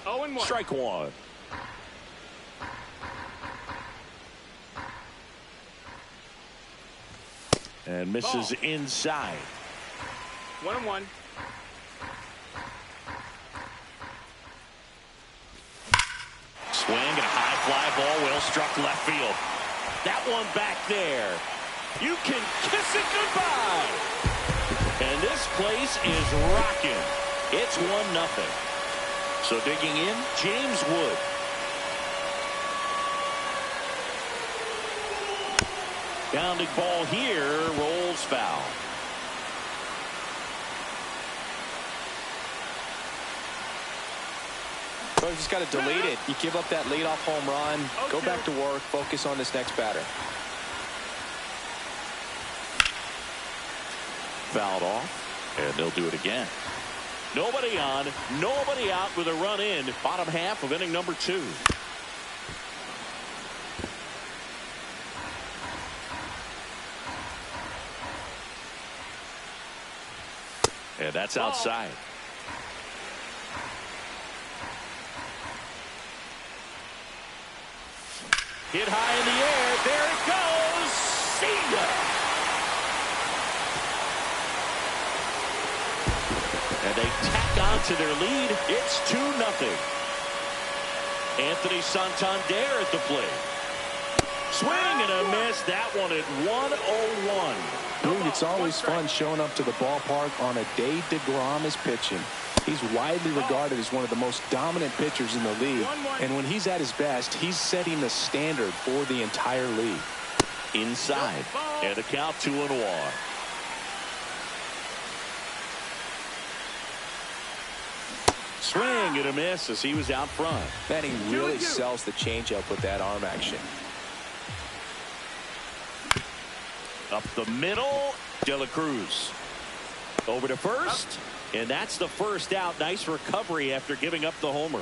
0-1. Strike one. And misses inside. 1-1. Swing and a high fly ball, well struck left field. That one back there. You can kiss it goodbye. And this place is rocking. It's 1-0. So digging in, James Wood. Grounding ball here, rolls foul. So you just got to delete it. You give up that leadoff home run. Go back to work. Focus on this next batter. Fouled off, and they'll do it again. Nobody on, nobody out with a run in. Bottom half of inning number 2. And that's outside. Hit high in the air. There it goes. See ya. And they tack on to their lead. It's 2-0. Anthony Santander at the plate. Swing and a miss. That one at 101. Dude, it's always fun showing up to the ballpark on a day DeGrom is pitching. He's widely regarded as one of the most dominant pitchers in the league. And when he's at his best, he's setting the standard for the entire league. Inside. And the count 2-1. Swing and a miss as he was out front. Man, he really sells the changeup with that arm action. Up the middle, De La Cruz. Over to first, and that's the first out. Nice recovery after giving up the homer.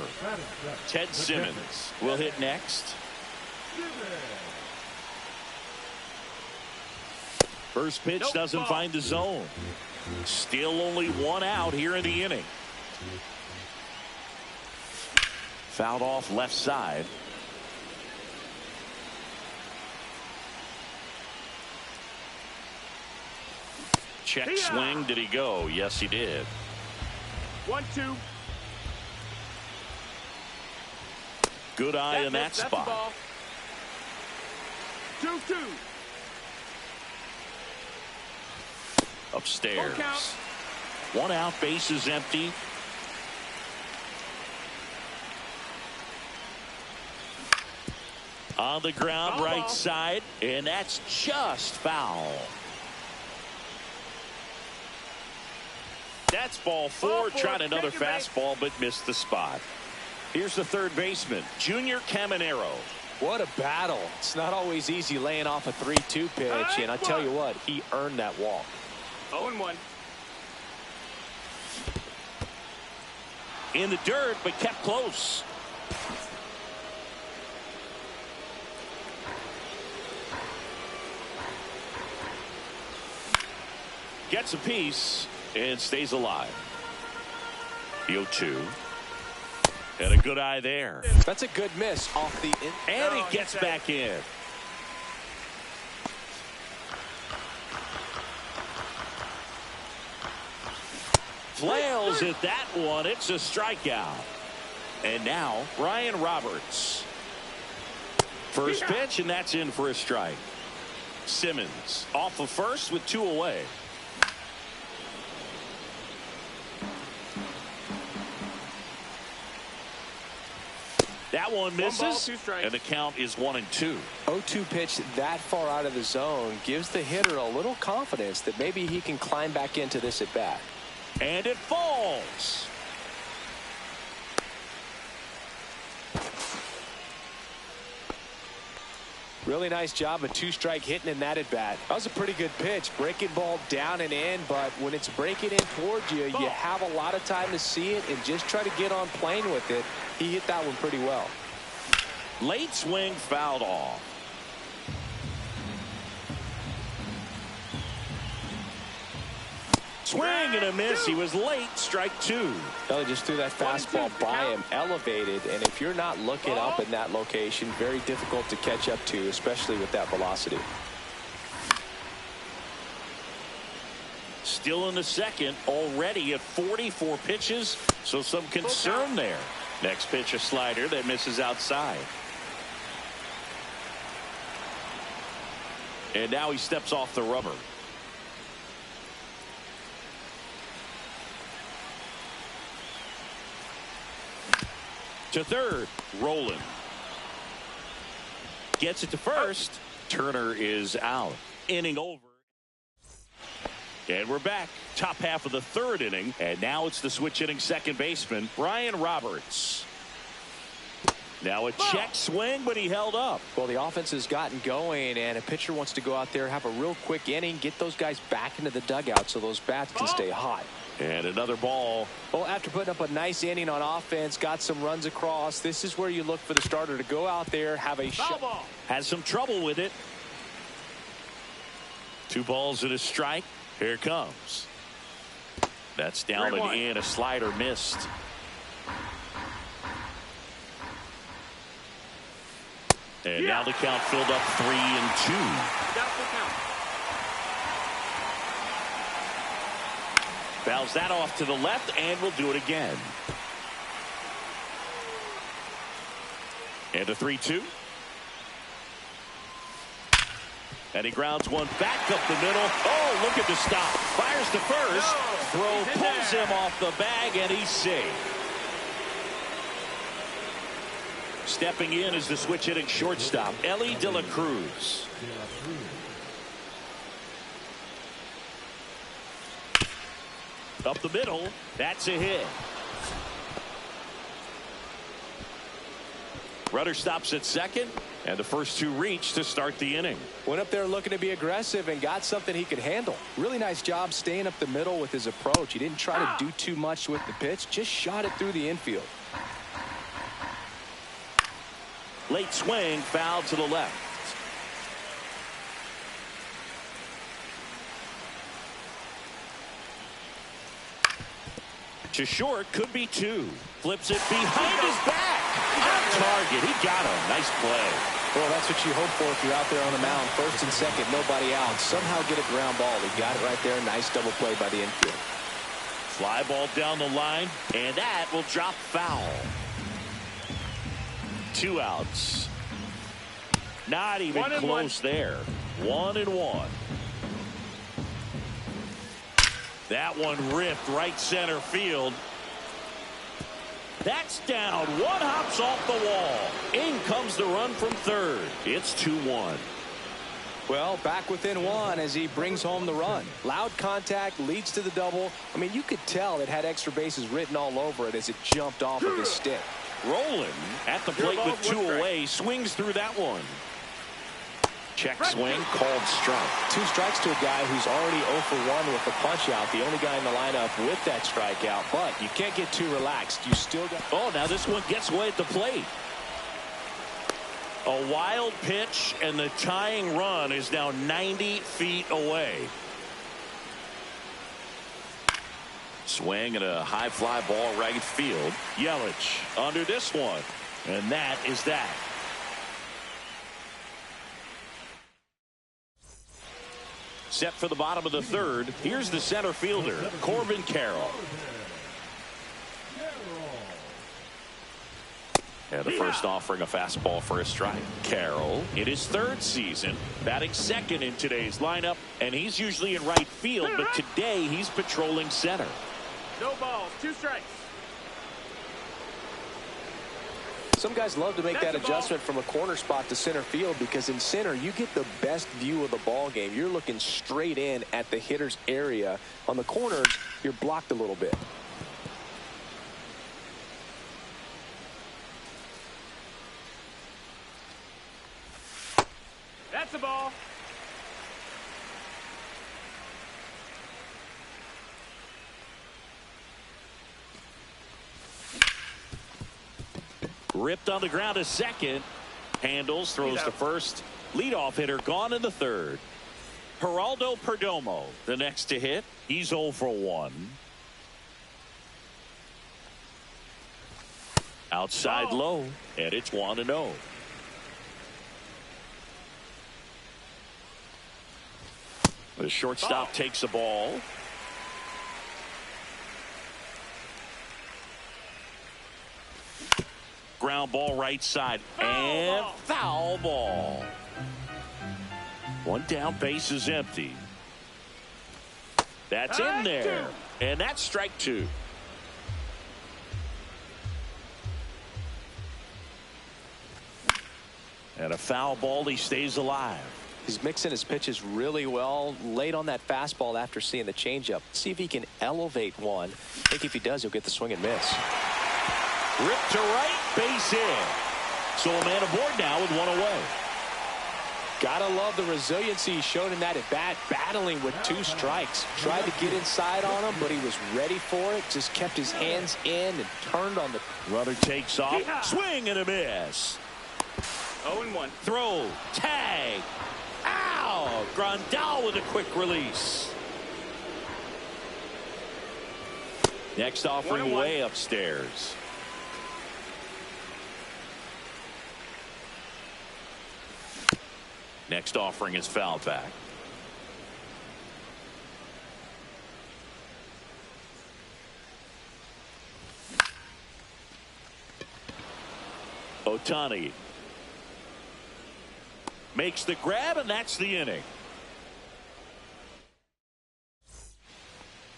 Ted Simmons will hit next. First pitch doesn't find the zone. Still only one out here in the inning. Fouled off left side. Check swing. Did he go? Yes, he did. 1-2. Good eye in that spot. 2-2. Upstairs. One out, base is empty. On the ground, right side, and that's just foul. That's ball 4. Tried another fastball, but missed the spot. Here's the third baseman, Junior Caminero. What a battle. It's not always easy laying off a 3-2 pitch, and I tell you what, he earned that walk. 0-1. In the dirt, but kept close. Gets a piece and stays alive. The 0-2. And a good eye there. That's a good miss off the and he gets back in. Flails at that one. It's a strikeout. And now Ryan Roberts. First pitch, and that's in for a strike. Simmons off of first with 2 away. That one misses, and the count is 1-2. 0-2 pitch that far out of the zone gives the hitter a little confidence that maybe he can climb back into this at bat. And it falls. Really nice job of 2-strike hitting in that at bat. That was a pretty good pitch. Breaking ball down and in, but when it's breaking in towards you, you have a lot of time to see it and just try to get on plane with it. He hit that one pretty well. Late swing fouled off. Swing and a miss. He was late. Strike two. Ellie just threw that fastball by him, elevated, and if you're not looking up in that location, very difficult to catch up to, especially with that velocity. Still in the second, already at 44 pitches, so some concern there. Next pitch, a slider that misses outside. And now he steps off the rubber. To third, rolling. Gets it to first. Turner is out. Inning over. And we're back. Top half of the third inning. And now it's the switch hitting second baseman, Brian Roberts. Now a check swing, but he held up. Well, the offense has gotten going, and a pitcher wants to go out there, have a real quick inning, get those guys back into the dugout so those bats can stay hot. And another ball. Well, after putting up a nice inning on offense, got some runs across, this is where you look for the starter to go out there, have a shot. Has some trouble with it. 2 balls and a strike. Here it comes. That's down and in. A slider missed. And now the count filled up 3-2. Fouls that off to the left, and we'll do it again. And a 3-2. And he grounds one back up the middle. Oh, look at the stop. Fires to first. Throw pulls him off the bag, and he's safe. Stepping in is the switch hitting shortstop, Elly De La Cruz. Up the middle. That's a hit. Rudder stops at second, and the first 2 reach to start the inning. Went up there looking to be aggressive and got something he could handle. Really nice job staying up the middle with his approach. He didn't try to do too much with the pitch, just shot it through the infield. Late swing, foul to the left. To short, could be 2. Flips it behind his back. On target. He got him. Nice play. Well, that's what you hope for if you're out there on the mound. First and second, nobody out. Somehow get a ground ball. He got it right there. Nice double play by the infield. Fly ball down the line, and that will drop foul. 2 outs. Not even close there. 1-1. That one ripped right center field. That's down. One hops off the wall. In comes the run from third. It's 2-1. Well, back within 1 as he brings home the run. Loud contact leads to the double. I mean, you could tell it had extra bases written all over it as it jumped off of his stick. Rolling at the plate with 2 away. Swings through that one. Check swing, called strike. 2 strikes to a guy who's already 0 for 1 with the punch out. The only guy in the lineup with that strikeout. But you can't get too relaxed. You still got. Oh, now this one gets away at the plate. A wild pitch, and the tying run is now 90 feet away. Swing and a high fly ball right field. Yelich under this one. And that is that. Set for the bottom of the third. Here's the center fielder, Corbin Carroll. And the first offering a fastball for a strike. Carroll in his 3rd season, batting second in today's lineup, and he's usually in right field, but today he's patrolling center. No balls, 2 strikes. Some guys love to make that adjustment from a corner spot to center field because in center you get the best view of the ball game. You're looking straight in at the hitter's area. On the corners, you're blocked a little bit. That's a ball. Ripped on the ground to second. Handles, throws to first. Leadoff hitter gone in the 3rd. Geraldo Perdomo, the next to hit. He's 0 for 1. Outside low, and it's 1-0. The shortstop takes the ball. Ground ball right side, and foul ball. One down, base is empty. That's in there, and that's strike 2. And a foul ball, he stays alive. He's mixing his pitches really well. Late on that fastball after seeing the changeup. See if he can elevate one. I think if he does, he'll get the swing and miss. Ripped to right, base hit. So a man aboard now with 1 away. Gotta love the resiliency he showed in that at bat, battling with 2 strikes. Tried to get inside on him, but he was ready for it. Just kept his hands in and turned on the. Runner takes off, swing and a miss. 0-1. Throw, tag. Ow! Grandal with a quick release. Next offering way upstairs. Next offering is fouled back. Ohtani makes the grab, and that's the inning.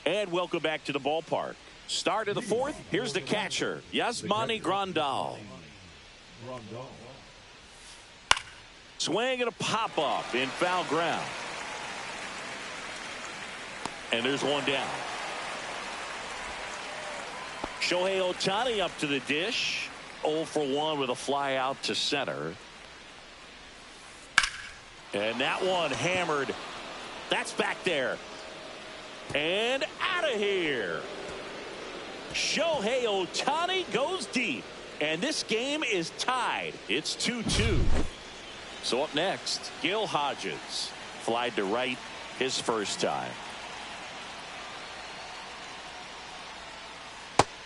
And welcome back to the ballpark. Start of the 4th. Here's the catcher, Yasmani Grandal. Swing and a pop-up in foul ground. And there's one down. Shohei Ohtani up to the dish. 0 for 1 with a fly out to center. And that one hammered. That's back there. And out of here. Shohei Ohtani goes deep. And this game is tied. It's 2-2. So up next, Gil Hodges. Flied to right his first time.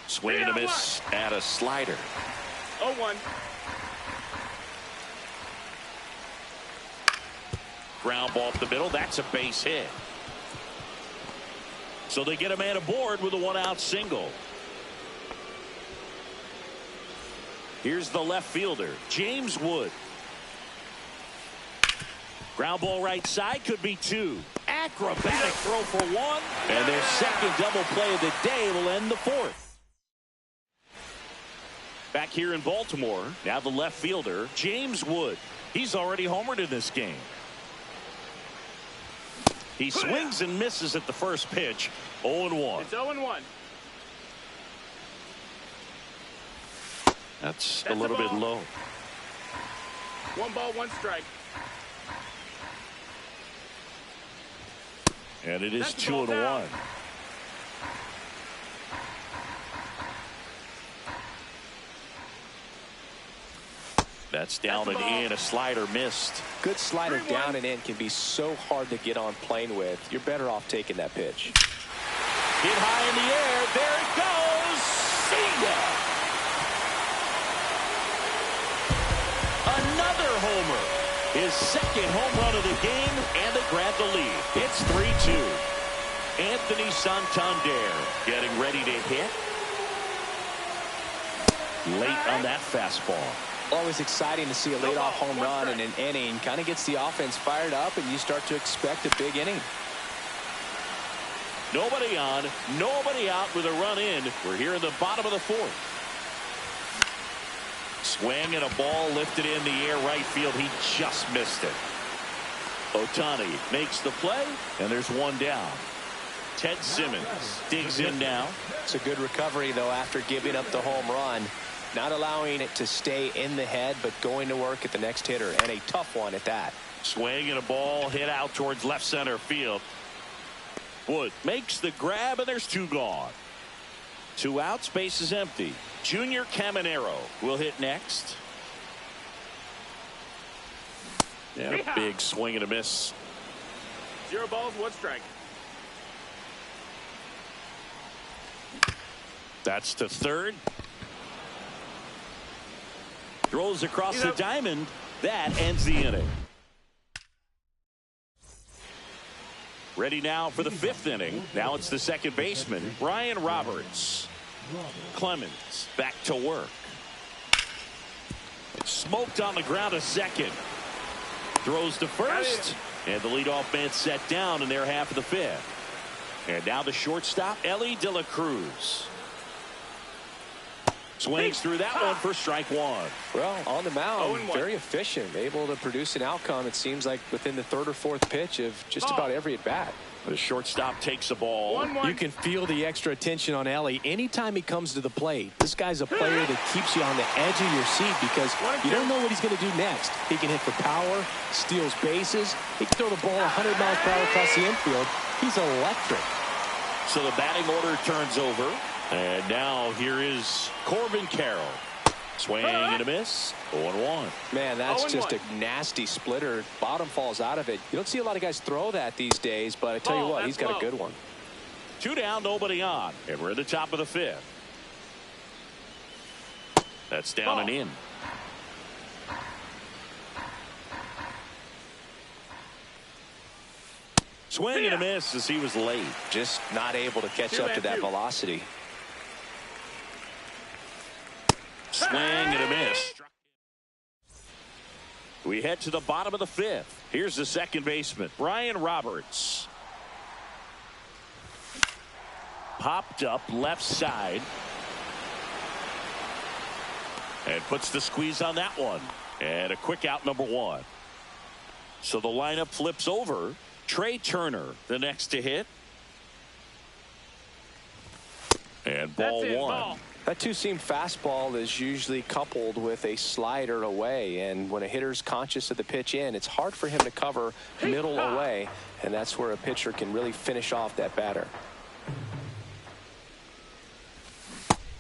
Swing and a miss at a slider. 0-1. Ground ball up the middle. That's a base hit. So they get a man aboard with a 1-out single. Here's the left fielder, James Wood. Ground ball right side, could be 2. Acrobatic throw for 1. And their second double play of the day will end the 4th. Back here in Baltimore, now the left fielder, James Wood. He's already homered in this game. He swings and misses at the first pitch. 0-1. It's 0-1. That's a little bit low. 1 ball, 1 strike. And it is 2-1. That's down and in. A slider missed. Good slider down and in can be so hard to get on plane with. You're better off taking that pitch. Hit high in the air. There it goes. See ya. Another homer. His second home run of the game, and they grab the lead. It's 3-2. Anthony Santander getting ready to hit. Late on that fastball. Always exciting to see a leadoff home run in an inning. Kind of gets the offense fired up, and you start to expect a big inning. Nobody on, nobody out with a run in. We're here in the bottom of the 4th. Swing and a ball lifted in the air right field. He just missed it. Ohtani makes the play, and there's one down. Ted Simmons digs in now. It's a good recovery, though, after giving up the home run. Not allowing it to stay in the head, but going to work at the next hitter, and a tough one at that. Swing and a ball hit out towards left center field. Wood makes the grab, and there's 2 gone. 2 outs, base is empty. Junior Caminero will hit next. Yeah, big swing and a miss. 0 balls, 1 strike. That's to third. Throws across the diamond. That ends the inning. Ready now for the 5th inning. Now it's the second baseman, Brian Roberts. Clemens back to work. Smoked on the ground a second. Throws to first. And the leadoff man set down in their half of the 5th. And now the shortstop, Elly De La Cruz. Swings through that one for strike 1. Well, on the mound, very efficient, able to produce an outcome, it seems like, within the 3rd or 4th pitch of just about every at-bat. The shortstop takes the ball. 1-1. You can feel the extra attention on Elly anytime he comes to the plate. This guy's a player that keeps you on the edge of your seat because you don't know what he's going to do next. He can hit for power, steals bases. He can throw the ball 100 miles per hour across the infield. He's electric. So the batting order turns over. And now here is Corbin Carroll. Swing and a miss. 0-1. Man, that's just a nasty splitter. Bottom falls out of it. You don't see a lot of guys throw that these days, but I tell you what, he's got a good one. 2 down, nobody on. And we're at the top of the 5th. That's down and in. Swing and a miss as he was late. Just not able to catch up to that velocity. Swing and a miss. We head to the bottom of the 5th. Here's the second baseman, Brian Roberts. Popped up left side. And puts the squeeze on that one. And a quick out, number 1. So the lineup flips over. Trey Turner, the next to hit. And ball 1. That two-seam fastball is usually coupled with a slider away, and when a hitter's conscious of the pitch in, it's hard for him to cover middle away, and that's where a pitcher can really finish off that batter.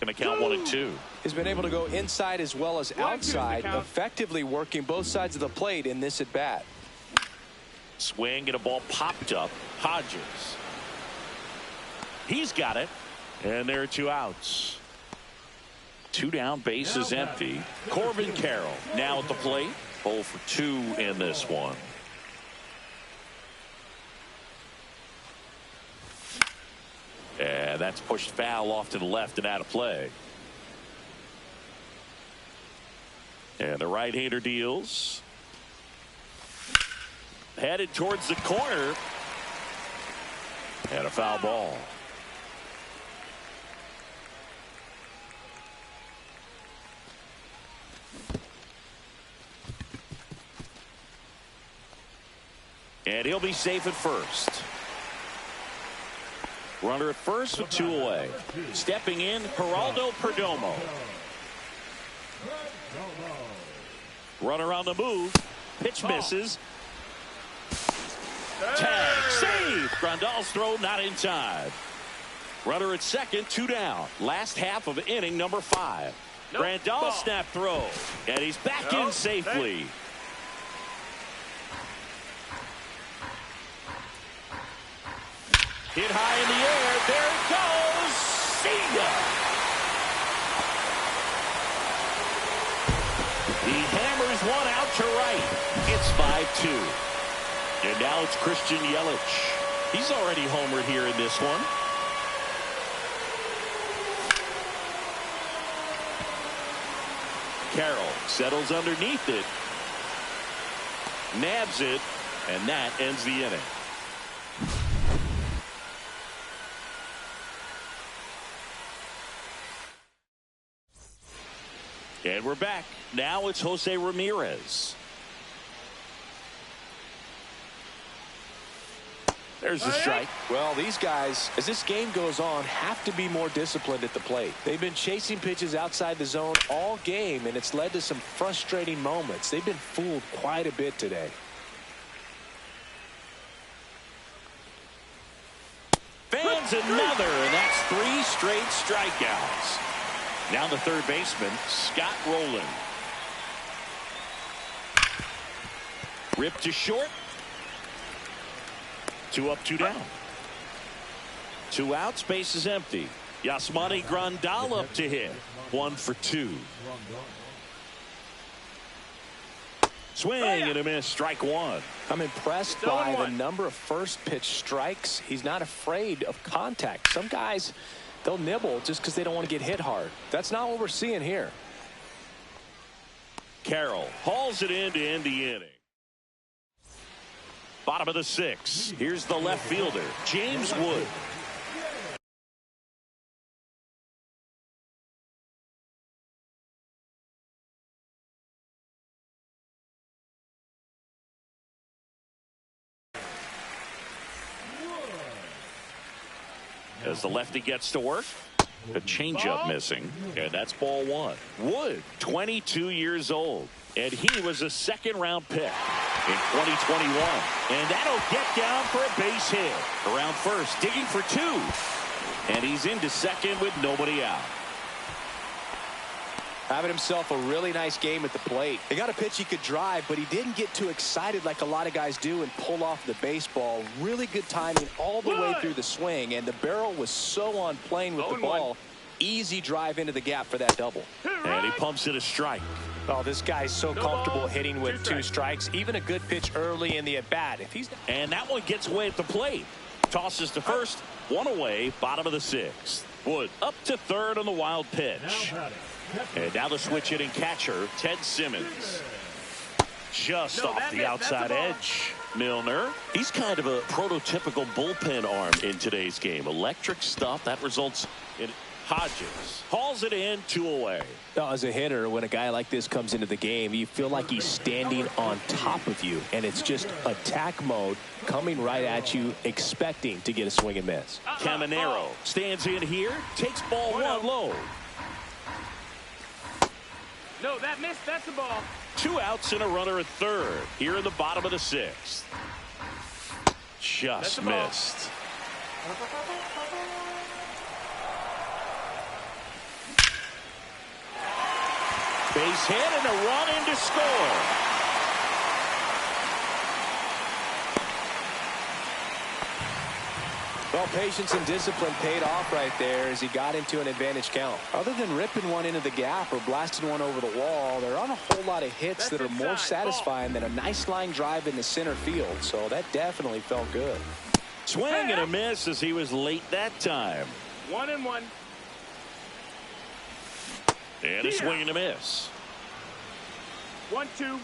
Going to count 1 and 2. He's been able to go inside as well as outside, effectively working both sides of the plate in this at-bat. Swing and a ball popped up. Hodges. He's got it, and there are 2 outs. 2 down, bases empty. Corbin Carroll now at the plate. 0 for 2 in this one. And that's pushed foul off to the left and out of play. And the right-hander deals. Headed towards the corner. And a foul ball. And he'll be safe at first. Runner at first with 2 away. Stepping in, Geraldo Perdomo. Runner on the move. Pitch misses. Tag, save. Grandal's throw not in time. Runner at second, 2 down. Last half of inning number 5. Grandal snap throw. And he's back in safely. Hit high in the air. There it goes. See ya. He hammers one out to right. It's 5-2. And now it's Christian Yelich. He's already homered here in this one. Carroll settles underneath it. Nabs it. And that ends the inning. And we're back. Now it's Jose Ramirez. There's the strike. Well, these guys, as this game goes on, have to be more disciplined at the plate. They've been chasing pitches outside the zone all game, and it's led to some frustrating moments. They've been fooled quite a bit today. Fans another, and that's 3 straight strikeouts. Now the third baseman, Scott Rowland. Ripped to short. 2 up, 2 down. 2 outs, base is empty. Yasmani Grandal up to hit. 1 for 2. Swing and a miss, strike 1. I'm impressed by the number of first pitch strikes. He's not afraid of contact. Some guys, they'll nibble just because they don't want to get hit hard. That's not what we're seeing here. Carroll hauls it in to end the inning. Bottom of the 6th. Here's the left fielder, James Wood. As the lefty gets to work, a changeup missing, and that's ball 1. Wood, 22 years old, and he was a second-round pick in 2021. And that'll get down for a base hit. Around first, digging for 2. And he's into second with nobody out. Having himself a really nice game at the plate. He got a pitch he could drive, but he didn't get too excited like a lot of guys do and pull off the baseball. Really good timing all the way through the swing, and the barrel was so on plane with the ball. Easy drive into the gap for that double. And he pumps it a strike. Oh, this guy's so comfortable hitting with 2 strikes. Even a good pitch early in the at-bat. And that one gets away at the plate. Tosses to first, 1 away, bottom of the 6th. Wood up to third on the wild pitch. And now the switch hitting catcher, Ted Simmons. Just off the outside edge. Milner, he's kind of a prototypical bullpen arm in today's game. Electric stuff that results in Hodges. Hauls it in, 2 away. Now, as a hitter, when a guy like this comes into the game, you feel like he's standing on top of you, and it's just attack mode coming right at you, expecting to get a swing and miss. Caminero stands in here, takes ball 1 low. No, that missed. That's a ball. 2 outs and a runner at third. Here in the bottom of the 6th. Just missed. Base hit and a run in to score. Well, patience and discipline paid off right there as he got into an advantage count. Other than ripping one into the gap or blasting one over the wall, there aren't a whole lot of hits that are more satisfying than a nice line drive in the center field. So that definitely felt good. Swing and a miss as he was late that time. 1-1. And a swing and a miss. 1-2.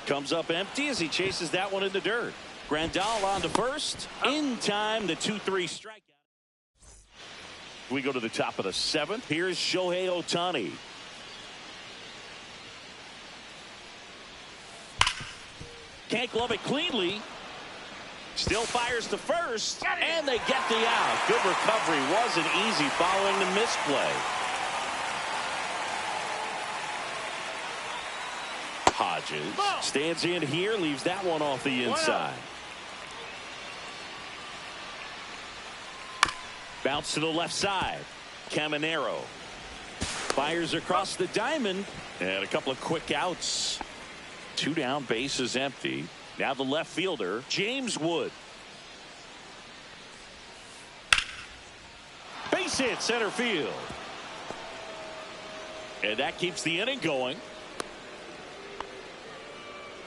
Comes up empty as he chases that one in the dirt. Grandal on to first. In time, the 2-3 strikeout. We go to the top of the 7th. Here's Shohei Ohtani. Can't glove it cleanly. Still fires to first. And they get the out. Good recovery. Wasn't easy following the misplay. Hodges stands in here, leaves that one off the inside. Bounce to the left side. Caminero fires across the diamond, and a couple of quick outs. 2 down, base is empty. Now the left fielder, James Wood. Base hit center field. And that keeps the inning going.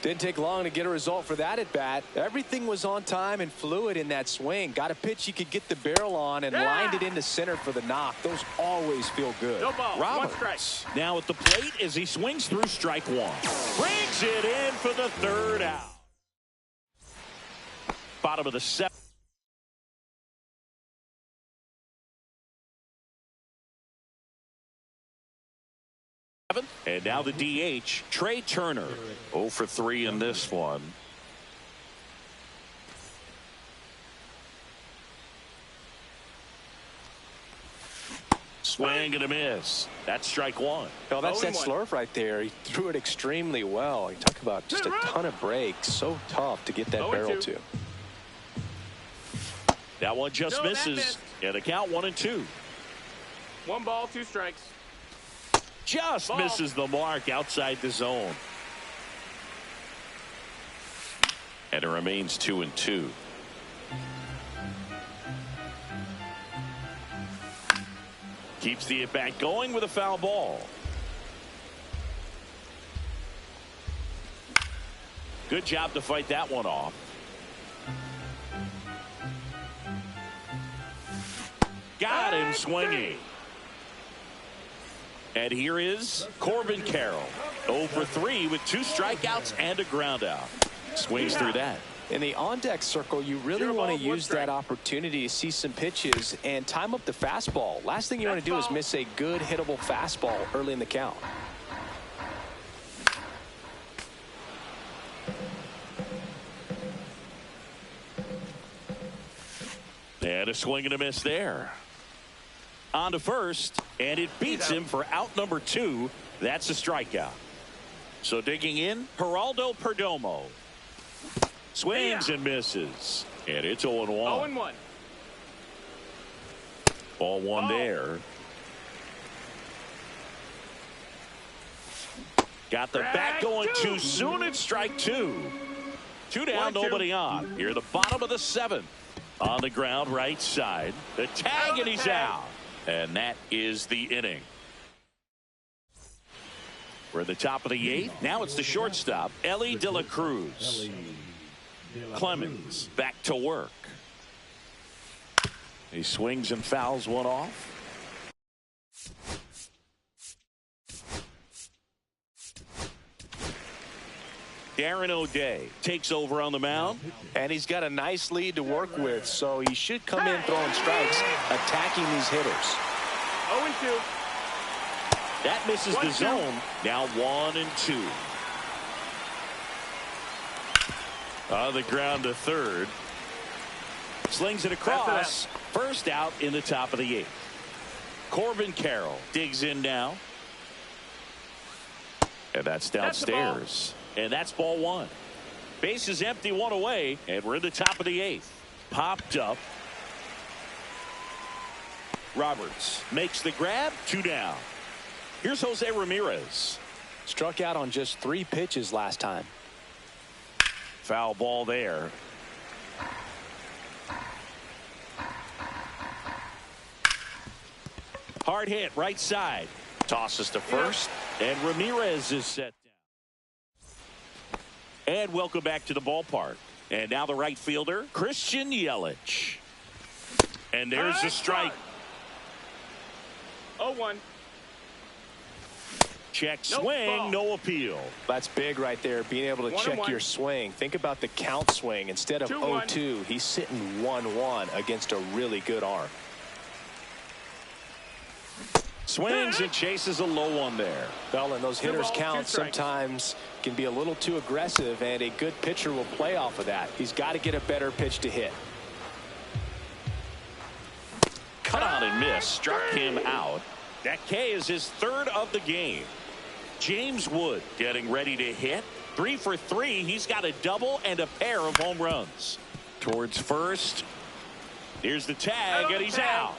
Didn't take long to get a result for that at bat. Everything was on time and fluid in that swing. Got a pitch he could get the barrel on and lined it into center for the knock. Those always feel good. No ball. Roberts 1 strike. Now at the plate as he swings through strike 1. Brings it in for the 3rd out. Bottom of the 7th. And now the DH, Trey Turner. 0 for 3 in this one. Swing and a miss. That's strike 1. No, that's that slurve right there. He threw it extremely well. You talk about just a ton of breaks. So tough to get that barrel to. That one just misses. And the count 1-2. 1 ball, 2 strikes. Just misses the mark outside the zone. And it remains 2-2. Keeps the at-bat going with a foul ball. Good job to fight that one off. Got him swinging. And here is Corbin Carroll. 0 for 3 with 2 strikeouts and a ground out. Swings through that. In the on-deck circle, you really want to use that opportunity to see some pitches and time up the fastball. Last thing you want to do is miss a good hittable fastball early in the count. And a swing and a miss there. On to first, and it beats him for out number 2. That's a strikeout. So digging in, Geraldo Perdomo. Swings and misses. And it's 0-1. 0-1. Ball one there. Got the bat going too soon. It's strike 2. 2 down, nobody on. Here the bottom of the 7th. On the ground, right side. The tag, and he's out. And that is the inning. We're at the top of the 8th. Now it's the shortstop, Elly De La Cruz. Clemens back to work. He swings and fouls one off. Darren O'Day takes over on the mound. And he's got a nice lead to work with, so he should come in throwing strikes, attacking these hitters. 0-2. That misses the zone. Now 1-2. On the ground to third. Slings it across. First out in the top of the 8th. Corbin Carroll digs in now. And that's downstairs. And that's ball 1. Base is empty, 1 away, and we're in the top of the 8th. Popped up. Roberts makes the grab, 2 down. Here's Jose Ramirez. Struck out on just 3 pitches last time. Foul ball there. Hard hit, right side. Tosses to first, and Ramirez is set down. And welcome back to the ballpark. And now the right fielder, Christian Yelich. And there's the strike. 0-1. Check swing, no appeal. That's big right there, being able to check your swing. Think about the count swing. Instead of 0-2, he's sitting 1-1 against a really good arm. Swings and chases a low one there. Well, and those hitters count sometimes can be a little too aggressive, and a good pitcher will play off of that. He's got to get a better pitch to hit. Cut on and miss. Struck him out. That K is his 3rd of the game. James Wood getting ready to hit. 3 for 3. He's got a double and a pair of home runs. Towards first. Here's the tag, and he's out.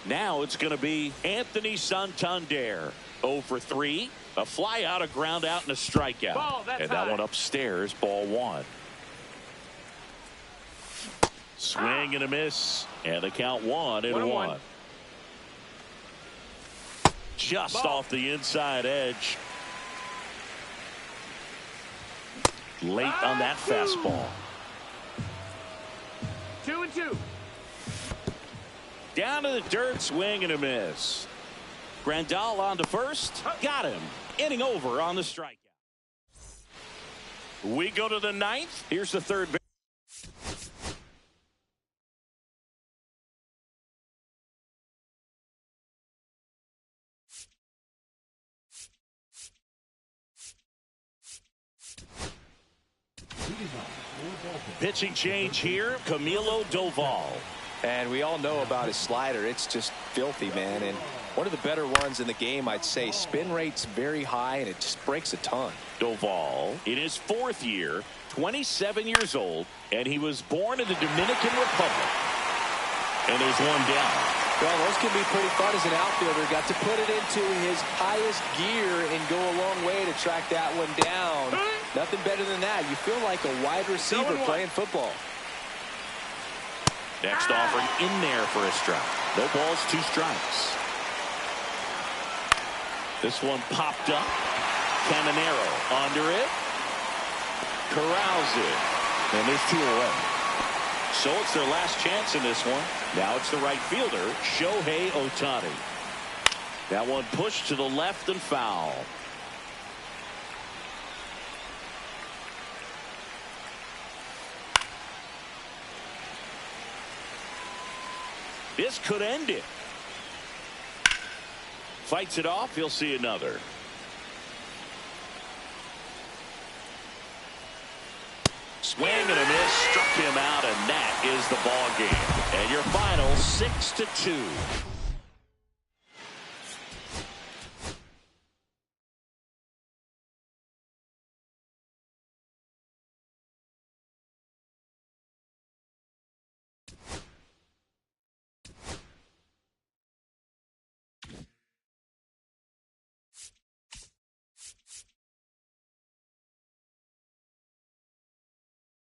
Now it's going to be Anthony Santander. 0 for 3. A fly out, a ground out, and a strikeout. And that one upstairs, ball 1. Swing and a miss. And the count 1-1. Just off the inside edge. Late on that fastball. 2-2. Down to the dirt, swing and a miss. Grandal on to first. Got him. Inning over on the strikeout. We go to the 9th. Here's the 3rd base. Pitching change here, Camilo Doval. And we all know about his slider. It's just filthy, man. And one of the better ones in the game, I'd say. Spin rate's very high, and it just breaks a ton. Doval in his 4th year, 27 years old, and he was born in the Dominican Republic. And there's one down. Well, those can be pretty fun as an outfielder. Got to put it into his highest gear and go a long way to track that one down. Nothing better than that. You feel like a wide receiver playing football. Next offering in there for a strike. No balls, 2 strikes. This one popped up. Caminero under it. Corrals it. And there's 2 away. So it's their last chance in this one. Now it's the right fielder, Shohei Ohtani. That one pushed to the left and foul. This could end it. Fights it off. He'll see another. Swing and a miss, struck him out, and that is the ball game. And your final 6-2.